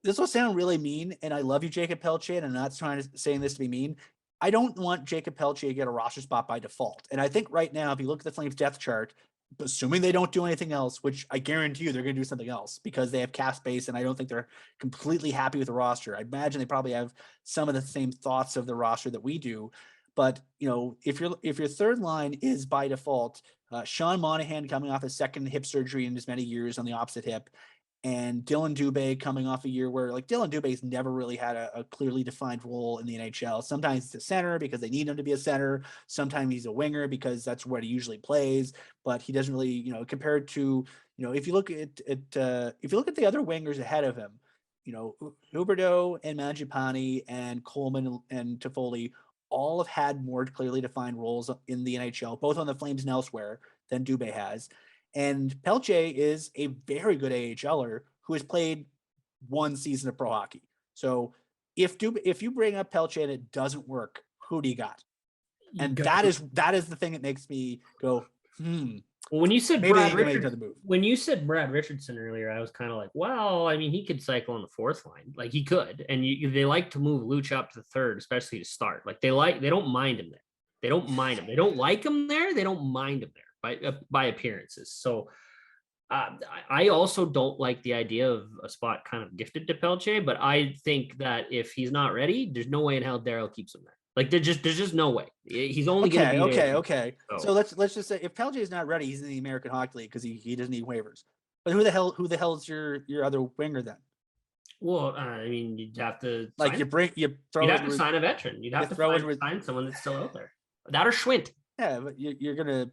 this will sound really mean, and I love you, Jacob Pelche, and I'm not saying this to be mean. I don't want Jacob Pelche to get a roster spot by default. And I think right now, if you look at the Flames depth chart, assuming they don't do anything else, which I guarantee you they're going to do something else because they have cap space, and I don't think they're completely happy with the roster. I imagine they probably have some of the same thoughts of the roster that we do. But if your third line is by default, Sean Monahan coming off his second hip surgery in as many years on the opposite hip, and Dylan Dubé coming off a year where Dylan Dubé's never really had a clearly defined role in the NHL. Sometimes it's a center because they need him to be a center. Sometimes he's a winger because that's what he usually plays, but he doesn't really, compared to, if you look at the other wingers ahead of him, Huberdeau and Mangiapane and Coleman and Toffoli all have had more clearly defined roles in the NHL, both on the Flames and elsewhere, than Dubé has. And Pelche is a very good AHLer who has played one season of pro hockey. So if you bring up Pelche and it doesn't work, who do you got? And that is the thing that makes me go, Well, when you said Brad Brad Richardson earlier, I was kind of like, well, I mean, he could cycle on the fourth line, like he could, and they like to move Luch up to the third, especially to start. Like they don't mind him there. They don't mind him. They don't like him there. They don't mind him there. by appearances. So I also don't like the idea of a spot kind of gifted to Pelche, but I think that if he's not ready, there's no way in hell Daryl keeps him there. Like there's just no way. He's only going to be there. Okay. So let's just say if Pelche is not ready, he's in the American Hockey League because he doesn't need waivers. But who the hell is your other winger then? Well, I mean, you'd have to like you'd have to sign a veteran. You'd have to find someone that's still out there. That or Schwint. Yeah, but you're gonna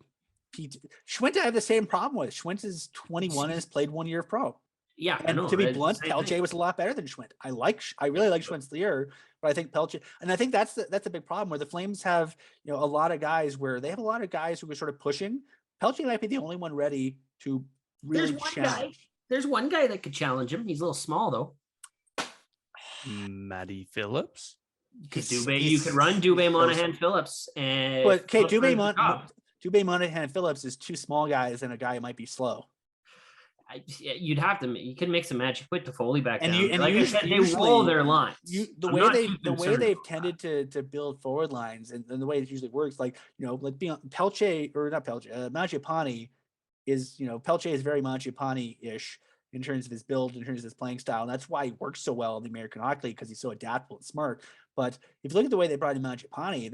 Schwint. I have the same problem with. Schwint is 21 and has played 1 year of pro. Yeah, and to be blunt, Pelche was a lot better than Schwint. I really like Schwint's year, but I think Pelche, and I think that's a big problem where the Flames have a lot of guys where they have a lot of guys who are sort of pushing. Pelche might be the only one ready to really challenge. There's one guy that could challenge him. He's a little small though. Matty Phillips. You could run Dubé, Monahan, Phillips, and Dubé, Monahan, Phillips is two small guys and a guy who might be slow. You could make some magic. Put Toffoli back down. They roll their lines. The way they've tended to build forward lines and the way it usually works, like being Pelche or not Pelche, Mangiapane is Pelche is very Mangiapane-ish in terms of his build, in terms of his playing style. And that's why he works so well in the American Hockey League because he's so adaptable and smart. But if you look at the way they brought in Mangiapane,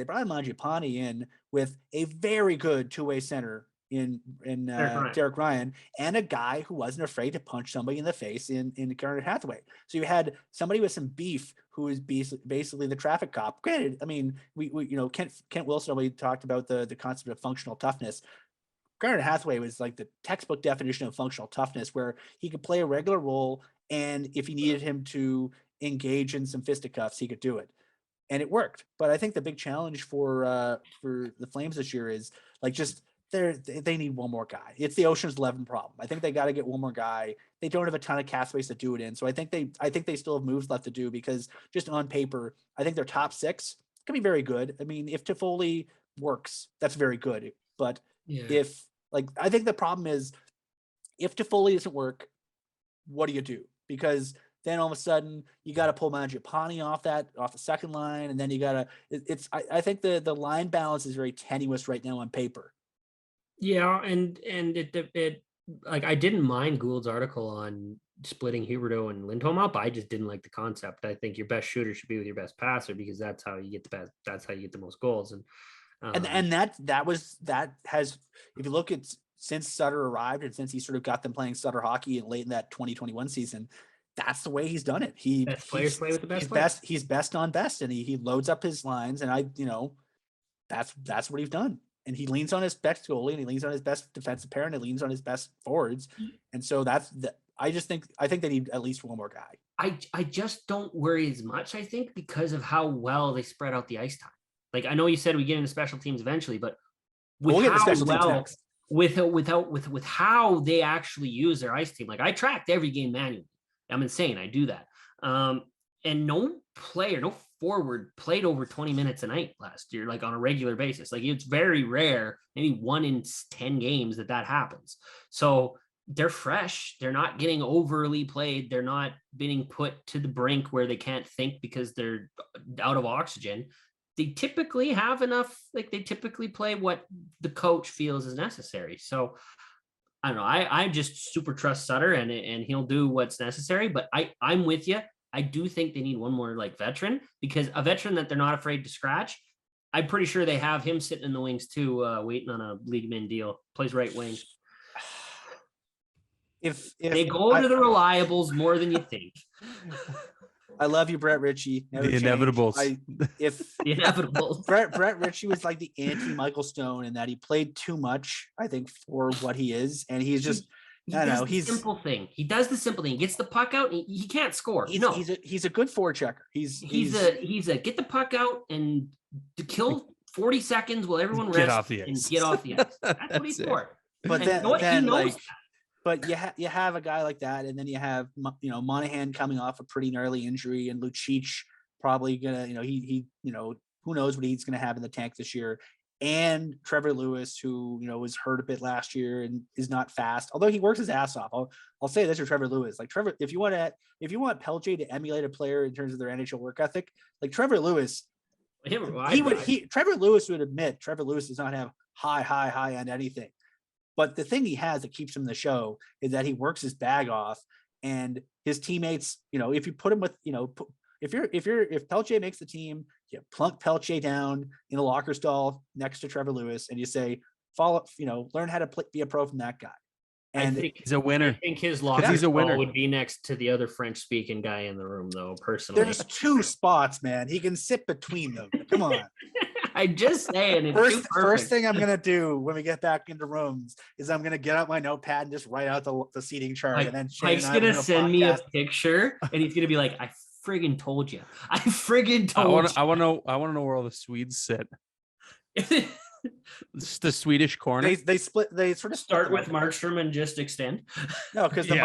in with a very good two-way center in Derek Ryan and a guy who wasn't afraid to punch somebody in the face in Garnet Hathaway. So you had somebody with some beef who is basically the traffic cop. Granted, I mean, we Kent Wilson, we talked about the concept of functional toughness. Garnet Hathaway was like the textbook definition of functional toughness, where he could play a regular role, and if you needed him to engage in some fisticuffs, he could do it, and it worked. But I think the big challenge for the Flames this year is they need one more guy. It's the Ocean's 11 problem. I think they got to get one more guy. They don't have a ton of cap space to do it in, so I think they still have moves left to do, because just on paper, I think their top six can be very good. I mean, if Toffoli works, that's very good, but I think the problem is if Toffoli doesn't work, what do you do? Because then all of a sudden you got to pull Mangiapane off the second line, and then you got to. I think the line balance is very tenuous right now on paper. Yeah, and it like I didn't mind Gould's article on splitting Huberdeau and Lindholm up. I just didn't like the concept. I think your best shooter should be with your best passer, because that's how you get the most goals. And that has, if you look at since Sutter arrived and since he sort of got them playing Sutter hockey and late in that 2021 season, that's the way he's done it. Best players play with the best players. He's best on best, and he loads up his lines, and that's what he's done. And he leans on his best goalie, and he leans on his best defensive pair, and he leans on his best forwards. And so I think they need at least one more guy. I just don't worry as much, I think, because of how well they spread out the ice time. Like, I know you said we get into special teams eventually, but with how they actually use their ice team, like I tracked every game manually. I'm insane. I do that. And no forward played over 20 minutes a night last year, like on a regular basis. Like, it's very rare, maybe 1 in 10 games that happens. So they're fresh. They're not getting overly played. They're not being put to the brink where they can't think because they're out of oxygen. They typically have enough, like they typically play what the coach feels is necessary. So I don't know. I just super trust Sutter, and he'll do what's necessary. But I'm with you. I do think they need one more like veteran, because a veteran that they're not afraid to scratch. I'm pretty sure they have him sitting in the wings too, waiting on a league min deal. Plays right wing. If they go to the reliables more than you think. I love you, Brett Ritchie. The inevitables. The inevitables. Brett Ritchie was like the anti-Michael Stone in that he played too much, I think, for what he is, and he's just. He's simple thing. He does the simple thing. He gets the puck out. And he can't score. He's a good forechecker. He's a get the puck out and to kill 40 seconds while everyone rests and get off the ice. That's what he's for. But But you have a guy like that, and then you have Monahan coming off a pretty gnarly injury, and Lucic probably gonna he who knows what he's gonna have in the tank this year, and Trevor Lewis, who was hurt a bit last year and is not fast, although he works his ass off. I'll say this for Trevor Lewis, like Trevor, if you want Pelche to emulate a player in terms of their NHL work ethic, like Trevor Lewis, Trevor Lewis would admit Trevor Lewis does not have high on anything. But the thing he has that keeps him in the show is that he works his bag off, and his teammates, if you put him with, if Pelche makes the team, you plunk Pelche down in the locker stall next to Trevor Lewis, and you say, learn how to be a pro from that guy. And I think he's a winner. I think his locker he's a winner. would be next to the other French-speaking guy in the room, though. Personally, there's 2 spots, man. He can sit between them. Come on. I'm just saying. It's first thing I'm gonna do when we get back into rooms is I'm gonna get out my notepad and just write out the seating chart. And then Mike's gonna send me a picture, and he's gonna be like, "I friggin' told you. I friggin' told you." I want to know where all the Swedes sit. It's the Swedish corner. They split. They sort of start with Markstrom and just extend. No, because the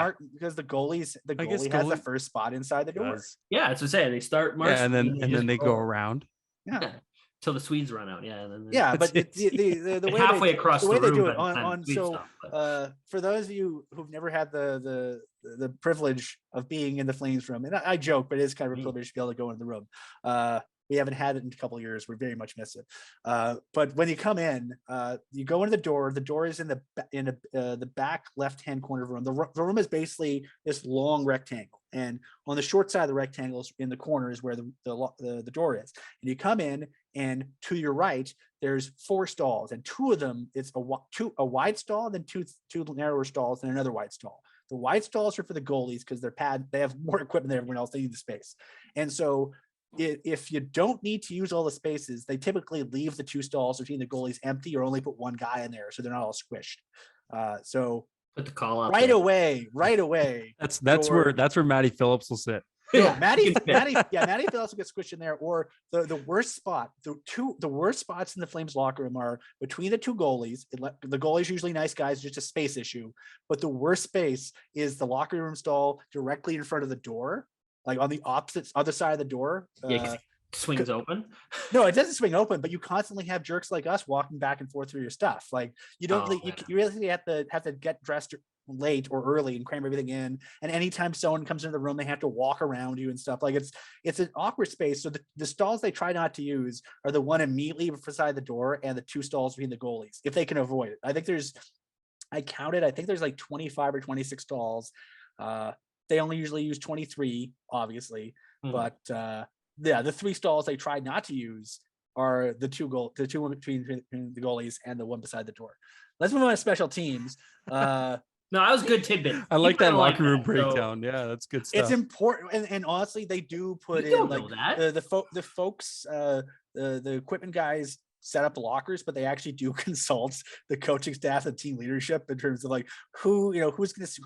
goalie has the first spot inside the door. Yeah, that's what I'm saying. They start Markstrom, and then they go around. Yeah. Till the Swedes run out. Yeah. But the way halfway across the way they room do it for those of you who've never had the privilege of being in the Flames room, and I joke, but it is kind of a privilege to be able to go into the room. We haven't had it in a couple of years. We very much miss it. But when you come in, you go into the door. The door is in the back left-hand corner of the room. The room is basically this long rectangle, and on the short side of the rectangle in the corner is where the door is. And you come in, and to your right, there's 4 stalls, and 2 of them, it's a wide stall, then two narrower stalls, and another wide stall. The wide stalls are for the goalies because they have more equipment than everyone else. They need the space, and so. If you don't need to use all the spaces, they typically leave the 2 stalls between the goalies empty or only put 1 guy in there so they're not all squished. So put the call out right away. That's where Matty Phillips will sit. Yeah, Matty Phillips will get squished in there. Or the worst spot, the worst spots in the Flames locker room are between the 2 goalies. The goalies usually nice guys, just a space issue. But the worst space is the locker room stall directly in front of the door. Like on the other side of the door. It swings open. No, it doesn't swing open, but you constantly have jerks like us walking back and forth through your stuff. Like you don't, you really have to get dressed late or early and cram everything in. And anytime someone comes into the room, they have to walk around you and stuff. Like it's an awkward space. So the stalls they try not to use are the one immediately beside the door and the 2 stalls between the goalies, if they can avoid it. I think there's like 25 or 26 stalls. They only usually use 23, obviously, but the 3 stalls they tried not to use are the two between the goalies and the one beside the door. Let's move on to special teams. No, that was good tidbit. I like that locker room breakdown. Yeah, that's good stuff. It's important, and honestly, they do put in like the folks, the equipment guys set up the lockers, but they actually do consult the coaching staff and team leadership in terms of like who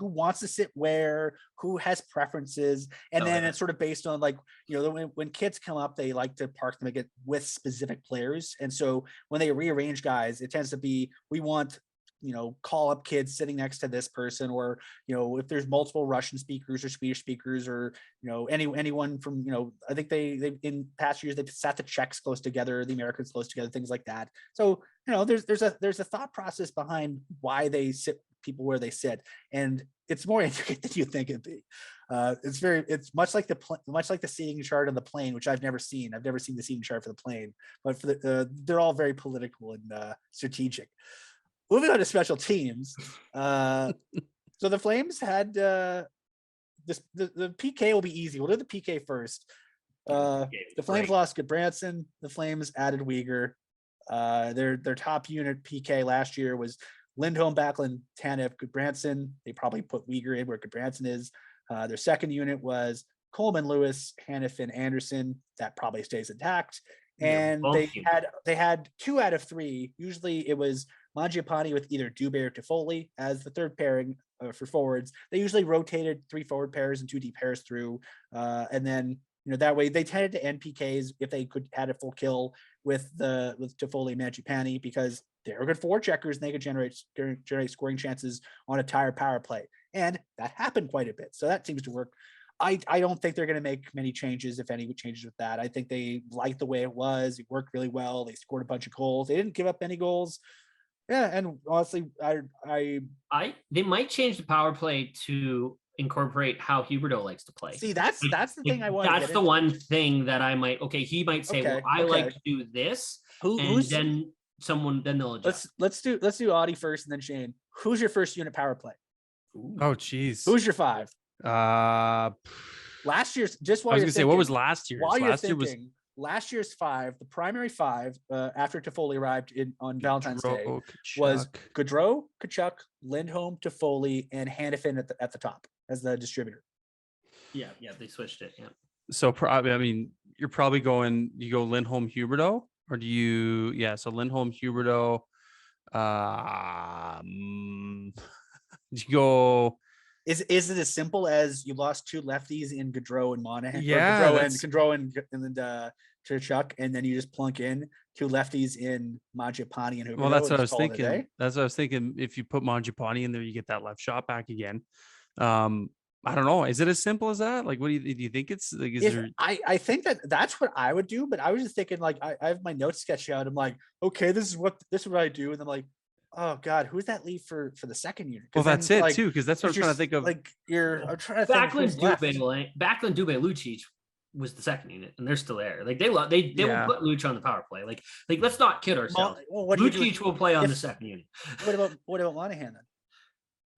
wants to sit where, who has preferences, and then it's sort of based on like when kids come up, they like to park them with specific players, and so when they rearrange guys, it tends to be we want call up kids sitting next to this person, or if there's multiple Russian speakers or Swedish speakers, or anyone from I think they in past years they've sat the Czechs close together, the Americans close together, things like that. So there's a thought process behind why they sit people where they sit, and it's more intricate than you think it'd be. It's much like the seating chart on the plane, which I've never seen. I've never seen the seating chart for the plane, but for they're all very political and strategic. Moving on to special teams. So the Flames had the PK will be easy. We'll do the PK first. The Flames lost Goodbranson. The Flames added Uyghur. Their top unit PK last year was Lindholm, Backlund, Tanev, Goodbranson. They probably put Uyghur in where Goodbranson is. Their second unit was Coleman, Lewis, Hanifin, Anderson. That probably stays intact. And they had 2 out of 3. Usually it was Mangiapane with either Dubé or Toffoli as the third pairing for forwards. They usually rotated 3 forward pairs and 2 deep pairs through, and then that way they tended to end PKs if they could had a full kill with Toffoli and Mangiapane, because they were good forward checkers and they could generate scoring chances on a tired power play, and that happened quite a bit. So that seems to work. I don't think they're going to make many changes, if any changes with that. I think they liked the way it was. It worked really well. They scored a bunch of goals. They didn't give up any goals. Yeah, and honestly, they might change the power play to incorporate how Huberdeau likes to play. See, that's the thing I want. That's the one thing that I might. Okay, he might say, "Well, I like to do this," then they'll adjust. Let's do Auddie first, and then Shane. who's your first unit power play? Oh, geez. Who's your 5? Last year's, just while I was you're gonna say, what was last year's? While you're Last year thinking, last year's 5, the primary 5, after Toffoli arrived on Valentine's Day, was Gaudreau, Tkachuk, Lindholm, Toffoli, and Hannafin at the top as the distributor. Yeah, they switched it. Yeah. So probably, I mean, you're probably you go Lindholm, Huberdeau, or do you? Yeah, so Lindholm, Huberdeau. You go. Is it as simple as you lost 2 lefties in Gaudreau and Monahan? Yeah, Gaudreau and Tkachuk, and then you just plunk in 2 lefties in Mangiapane and Huberdeau. Well, that's what I was thinking. That's what I was thinking. If you put Mangiapane in there, you get that left shot back again. I don't know. Is it as simple as that? Like, what do you think it's like? I think that's what I would do, but I was just thinking, like, I have my notes sketched out. I'm like, okay, this is what I do, and I'm like, oh God, who's that leave for the second unit? Well, that's it too, because that's what I'm trying to think of. Like, I'm trying to think. Backlund, Dubé, Lucic was the second unit, and they're still there. Like they will put Lucic on the power play. Like let's not kid ourselves. Lucic will play on the second unit. What about Monahan then?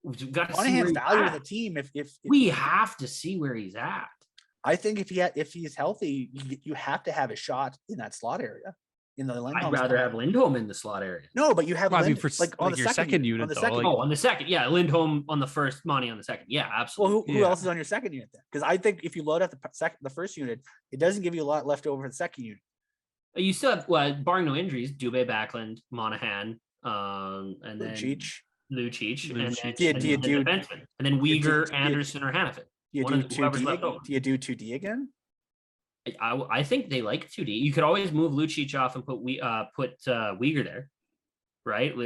We've got to Monahan's value in the team. If we have to see where he's at. I think if he's healthy, you have to have a shot in that slot area. In the Lindholm, I'd rather have Lindholm in the slot area. No, but you have on the second unit. On the second, yeah, Lindholm on the first, Monty on the second, yeah, absolutely. Well, who else is on your second unit then? Because I think if you load up the first unit, it doesn't give you a lot left over for the second unit. You still have, barring no injuries, Dubé, Backlund, Monahan, and then Lucic, and then Uyghur, Anderson, or Hannafin. Do you do 2D again? I think they like 2D. You could always move Lucic off and put Uyghur there, right?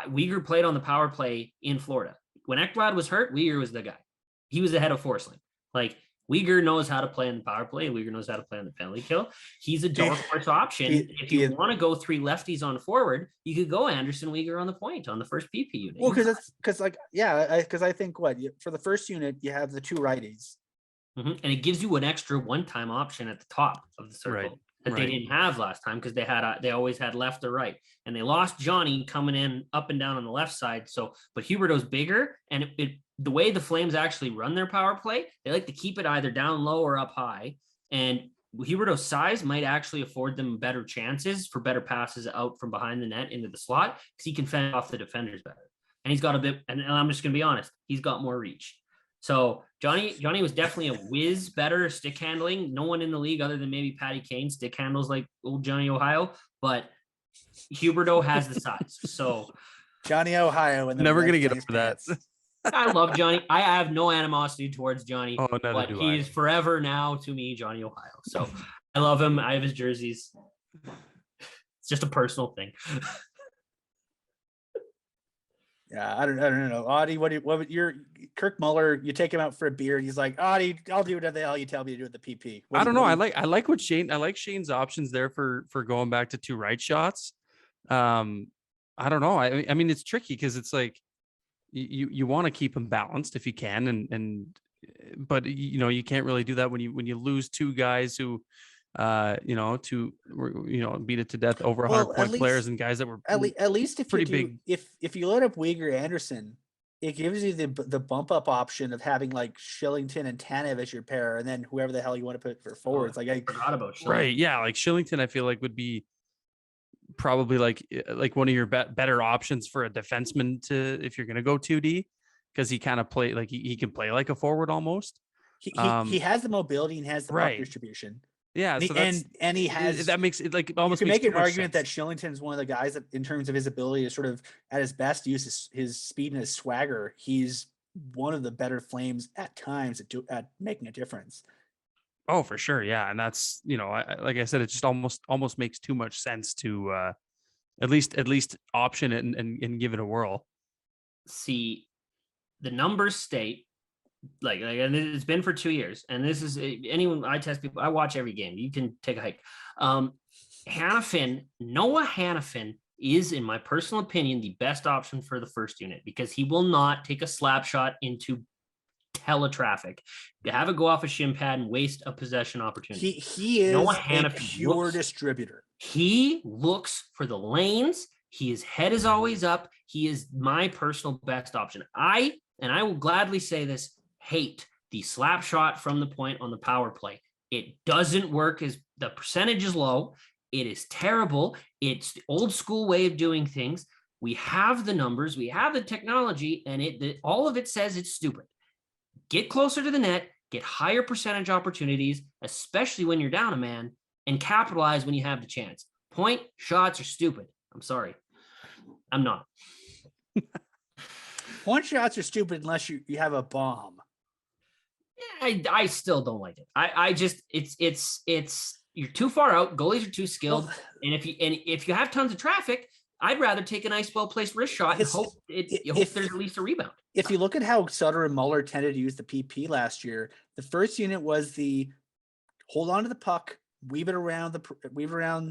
Uyghur played on the power play in Florida. When Ekblad was hurt, Uyghur was the guy. He was the head of Forsling. Like, Uyghur knows how to play in the power play. Uyghur knows how to play on the penalty kill. He's a dark horse option. If you want to go 3 lefties on forward, you could go Anderson, Uyghur on the point on the first PP unit. Well, because I think for the first unit you have the 2 righties. Mm-hmm. And it gives you an extra one-time option at the top of the circle that they didn't have last time, because they always had left or right, and they lost Johnny coming in up and down on the left side. So, but Huberdeau's bigger, and the way the Flames actually run their power play, they like to keep it either down low or up high. And Huberdeau's size might actually afford them better chances for better passes out from behind the net into the slot, because he can fend off the defenders better. And he's got a bit, and I'm just going to be honest, he's got more reach. So Johnny was definitely a whiz better stick handling. No one in the league other than maybe Patty Kane stick handles like old Johnny Ohio, but Huberdeau has the size. So Johnny Ohio, and never gonna get over that. I love Johnny. I have no animosity towards Johnny, but he's forever now to me Johnny Ohio. So I love him. I have his jerseys. It's just a personal thing. Yeah, I don't know. Auddie, what you're Kirk Muller, you take him out for a beer and he's like, Auddie, I'll do whatever the hell you tell me to do with the PP. I don't know. I like what Shane's options there for going back to 2 right shots. I don't know. I mean, it's tricky because it's like you want to keep them balanced if you can, but you can't really do that when you lose 2 guys who beat it to death over 100 point players and guys that were at least if pretty big. If you load up Uyghur Anderson, it gives you the bump up option of having like Shillington and Tanev as your pair, and then whoever the hell you want to put for forwards. I forgot about Shillington. Right, yeah, like Shillington, I feel like would be probably like one of your better options for a defenseman if you're going to go 2D, because he kind of play like he can play like a forward almost. He has the mobility and has the puck distribution. Yeah, and he has that makes it like almost. You can make an argument that Shillington is one of the guys that, in terms of his ability to sort of at his best use his speed and his swagger, he's one of the better Flames at times at making a difference. Oh, for sure, yeah, and that's like I said, it just almost makes too much sense to at least option it and give it a whirl. See, the numbers state. And it's been for 2 years, and this is anyone I test people. I watch every game. You can take a hike. Noah Hannafin is, in my personal opinion, the best option for the first unit, because he will not take a slap shot into teletraffic, to have it go off a shin pad and waste a possession opportunity. He is Noah Hannafin, a pure distributor. He looks for the lanes. His head is always up. He is my personal best option. I will gladly say this, hate the slap shot from the point on the power play. It doesn't work, as the percentage is low. It is terrible. It's the old school way of doing things. We have the numbers, we have the technology, and all of it says it's stupid. Get closer to the net, get higher percentage opportunities, especially when you're down a man, and capitalize when you have the chance. Point shots are stupid. I'm sorry. I'm not. Point shots are stupid unless you have a bomb. I still don't like it. I just it's you're too far out. Goalies are too skilled, and if you have tons of traffic, I'd rather take a nice, well-placed wrist shot and hope there's at least a rebound. If you look at how Sutter and Muller tended to use the PP last year, the first unit was the hold on to the puck, weave it around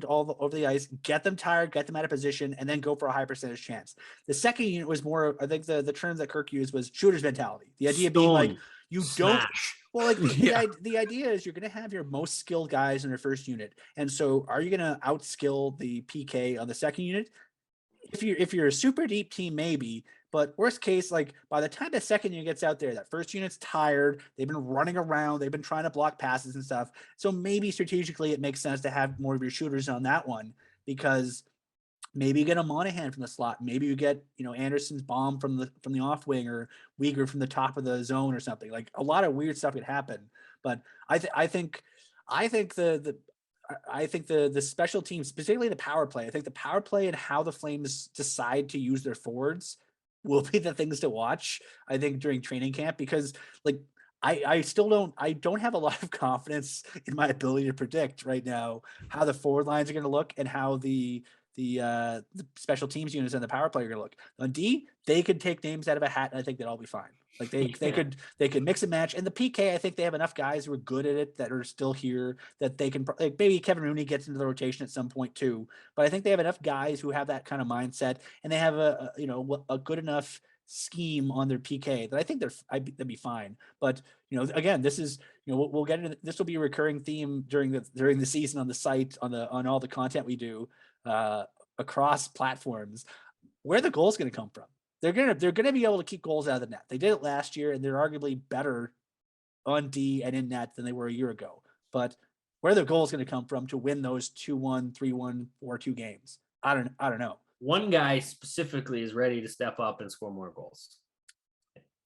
over the ice, get them tired, get them out of position, and then go for a high percentage chance. The second unit was more, I think the term that Kirk used was shooter's mentality. The idea being like the idea is you're going to have your most skilled guys in your first unit, and so are you going to outskill the PK on the second unit? If you're a super deep team, maybe. But worst case, like by the time the second unit gets out there, that first unit's tired. They've been running around. They've been trying to block passes and stuff. So maybe strategically it makes sense to have more of your shooters on that one, because maybe you get a Monahan from the slot. Maybe you get, Anderson's bomb from the off wing, or Uyghur from the top of the zone or something. Like a lot of weird stuff could happen. But I think the special teams, specifically the power play, I think the power play and how the Flames decide to use their forwards will be the things to watch, I think, during training camp, because like I don't have a lot of confidence in my ability to predict right now how the forward lines are going to look and how the special teams units and the power play are going to look. On D, they could take names out of a hat, and I think they'd all be fine. Like they could mix and match. And the PK, I think they have enough guys who are good at it that are still here that they can, like maybe Kevin Rooney gets into the rotation at some point too. But I think they have enough guys who have that kind of mindset, and they have a good enough scheme on their PK that I think they'd be fine. But again, this is we'll get into this will be a recurring theme during the season on the site, on all the content we do across platforms, where the goal's going to come from. They're gonna be able to keep goals out of the net. They did it last year, and they're arguably better on D and in net than they were a year ago. But where the goal is going to come from to win those 2-1, 3-1, 4-2 games, I don't know. One guy specifically is ready to step up and score more goals.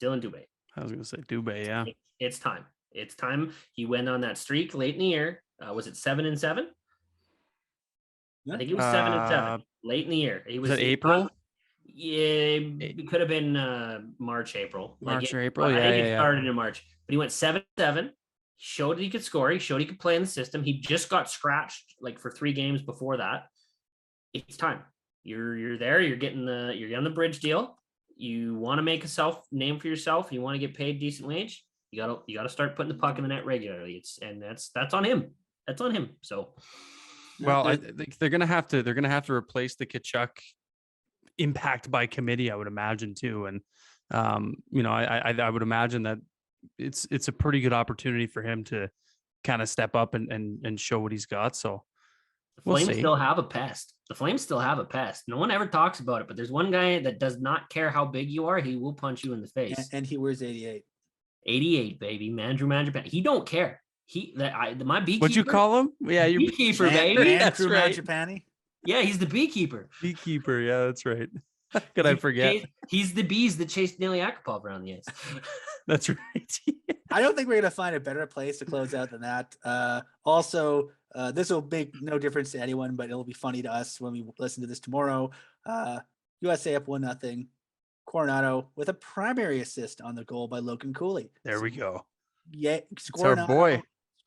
Dylan Dubé. I was going to say Dubé, yeah. It's time. It's time. He went on that streak late in the year. Was it 7-7? Yeah. I think it was 7-7 late in the year. Was it April? Yeah, it could have been March, April. April. I think it started in March. But he went 7-7. Showed that he could score. He showed he could play in the system. He just got scratched like for 3 games before that. It's time. You're there. You're getting the bridge deal. You want to make a name for yourself. You want to get paid decent wage. You gotta start putting the puck in the net regularly. That's on him. That's on him. So, well, I think they're gonna have to replace the Tkachuk impact by committee, I would imagine too. And I would imagine that it's a pretty good opportunity for him to kind of step up and show what he's got. So the Flames still have a pest. No one ever talks about it, but there's one guy that does not care how big you are. He will punch you in the face. And he wears 88. 88, baby. Mandrew. He don't care. My beekeeper. What'd you call him? Yeah, your beekeeper, baby. That's right. Yeah, he's the beekeeper. Beekeeper, yeah, that's right. Could I forget? He's the bees that chased Neil Yakupov around the ice. That's right. I don't think we're gonna find a better place to close out than that. Also, this will make no difference to anyone, but it'll be funny to us when we listen to this tomorrow. USA up 1-0. Coronato with a primary assist on the goal by Logan Cooley. There we go. Yeah, our boy.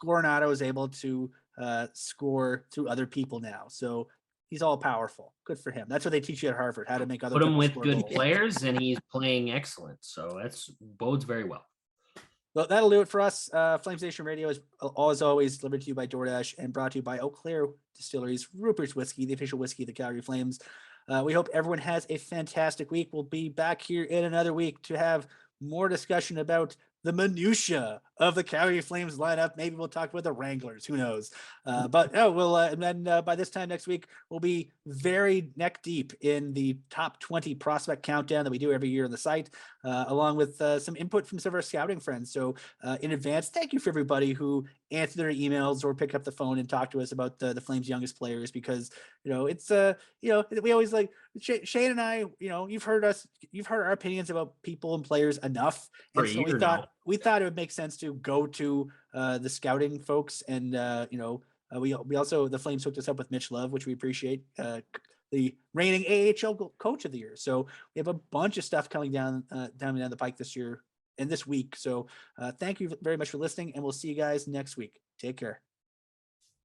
Coronato is able to score through other people now, so he's all powerful. Good for him. That's what they teach you at Harvard, how to make other people people with score good goals. players, and he's playing excellent. So that's bodes very well. Well, that'll do it for us. FlamesNation Radio is, as always, delivered to you by DoorDash and brought to you by Eau Claire Distilleries, Rupert's Whiskey, the official whiskey of the Calgary Flames. We hope everyone has a fantastic week. We'll be back here in another week to have more discussion about the minutia of the Calgary Flames lineup. Maybe we'll talk about the Wranglers. Who knows? But no, we'll and then by this time next week, we'll be very neck deep in the top 20 prospect countdown that we do every year on the site, along with some input from some of our scouting friends. So in advance, thank you for everybody who answered their emails or pick up the phone and talk to us about the Flames' youngest players, because it's we always like Shane and I. You've heard our opinions about people and players enough, and so we thought it would make sense to go to the scouting folks, and we also, the Flames hooked us up with Mitch Love, which we appreciate, the reigning AHL coach of the year. So we have a bunch of stuff coming down the pike this year and this week. So thank you very much for listening, and we'll see you guys next week. Take care.